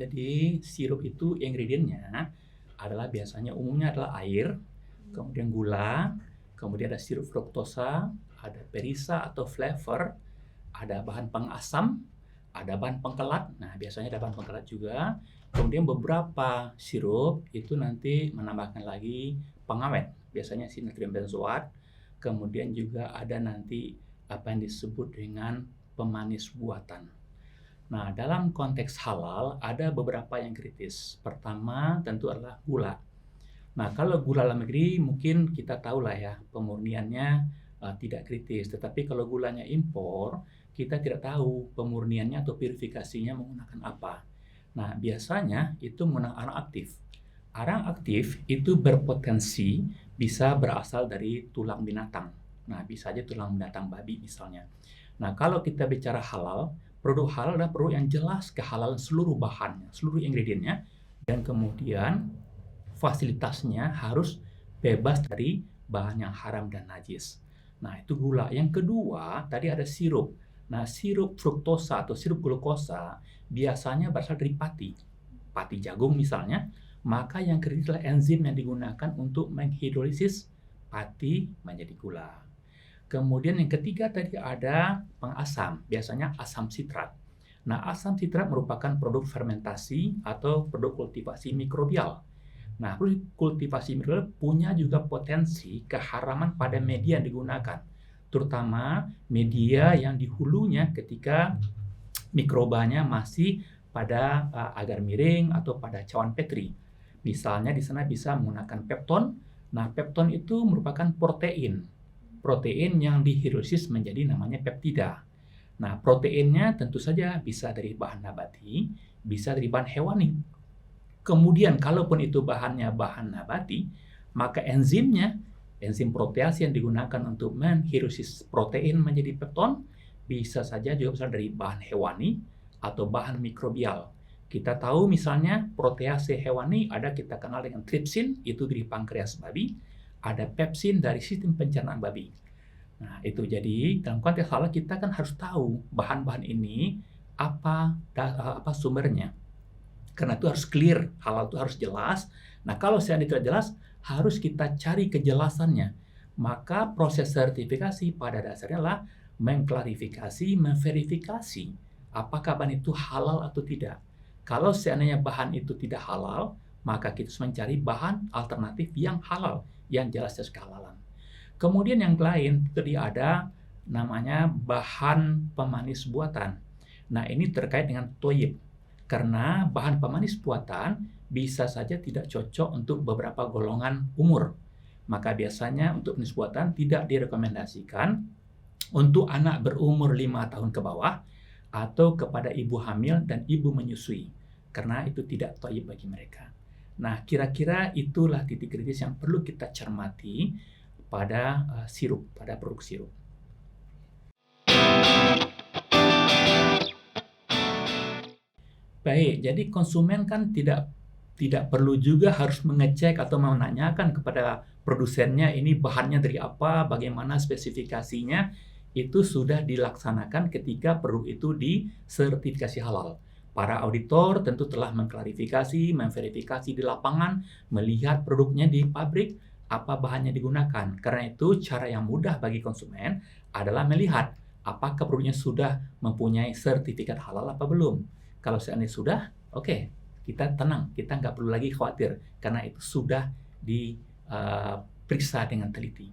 Jadi sirup itu ingredientnya adalah biasanya umumnya adalah air, kemudian gula, kemudian ada sirup fruktosa, ada perisa atau flavor, ada bahan pengasam, ada bahan pengkelat. Nah, biasanya ada bahan pengkelat juga. Kemudian beberapa sirup itu nanti menambahkan lagi pengawet, biasanya si natrium benzoat. Kemudian juga ada nanti apa yang disebut dengan pemanis buatan. Nah, dalam konteks halal ada beberapa yang kritis. Pertama tentu adalah gula. Nah, kalau gula dalam negeri mungkin kita tahu lah ya, pemurniannya tidak kritis. Tetapi kalau gulanya impor, kita tidak tahu pemurniannya atau purifikasinya menggunakan apa. Nah, biasanya itu menggunakan arang aktif. Arang aktif itu berpotensi bisa berasal dari tulang binatang. Nah, bisa aja tulang binatang babi misalnya. Nah, kalau kita bicara halal, produk halal adalah produk yang jelas kehalalan seluruh bahannya, seluruh ingredientnya, dan kemudian fasilitasnya harus bebas dari bahan yang haram dan najis. Nah, itu gula. Yang kedua, tadi ada sirup. Nah, sirup fruktosa atau sirup glukosa biasanya berasal dari pati jagung misalnya, maka yang kritis adalah enzim yang digunakan untuk menghidrolisis pati menjadi gula. Kemudian yang ketiga tadi ada pengasam, biasanya asam sitrat. Nah, asam sitrat merupakan produk fermentasi atau produk kultivasi mikrobial. Nah, kultivasi mikrobial punya juga potensi keharaman pada media yang digunakan, terutama media yang di hulunya ketika mikrobanya masih pada agar miring atau pada cawan Petri. Misalnya di sana bisa menggunakan pepton. Nah, pepton itu merupakan protein yang dihidrolisis menjadi namanya peptida. Nah, proteinnya tentu saja bisa dari bahan nabati, bisa dari bahan hewani. Kemudian, kalaupun itu bahannya bahan nabati, maka enzim protease yang digunakan untuk menghidrolisis protein menjadi pepton, bisa saja juga berasal dari bahan hewani atau bahan mikrobial. Kita tahu misalnya protease hewani ada kita kenal dengan tripsin, itu dari pankreas babi, ada pepsin dari sistem pencernaan babi. Nah, itu jadi dalam konteks halal kita kan harus tahu bahan-bahan ini apa sumbernya. Karena itu harus clear, halal itu harus jelas. Nah, kalau seandainya tidak jelas, harus kita cari kejelasannya. Maka proses sertifikasi pada dasarnya adalah mengklarifikasi, memverifikasi apakah bahan itu halal atau tidak. Kalau seandainya bahan itu tidak halal, maka kita harus mencari bahan alternatif yang halal, yang jelas kehalalan. Kemudian yang lain, tadi ada namanya bahan pemanis buatan. Nah, ini terkait dengan toyib. Karena bahan pemanis buatan bisa saja tidak cocok untuk beberapa golongan umur. Maka biasanya untuk pemanis buatan tidak direkomendasikan untuk anak berumur 5 tahun ke bawah atau kepada ibu hamil dan ibu menyusui. Karena itu tidak thayyib bagi mereka. Nah, kira-kira itulah titik kritis yang perlu kita cermati pada sirup, pada produk sirup. Baik, jadi konsumen kan tidak perlu juga harus mengecek atau menanyakan kepada produsennya ini bahannya dari apa, bagaimana spesifikasinya, itu sudah dilaksanakan ketika produk itu disertifikasi halal. Para auditor tentu telah mengklarifikasi, memverifikasi di lapangan, melihat produknya di pabrik, apa bahannya digunakan. Karena itu cara yang mudah bagi konsumen adalah melihat apakah produknya sudah mempunyai sertifikat halal apa belum. Kalau seandainya sudah, oke, kita tenang, kita nggak perlu lagi khawatir karena itu sudah diperiksa dengan teliti.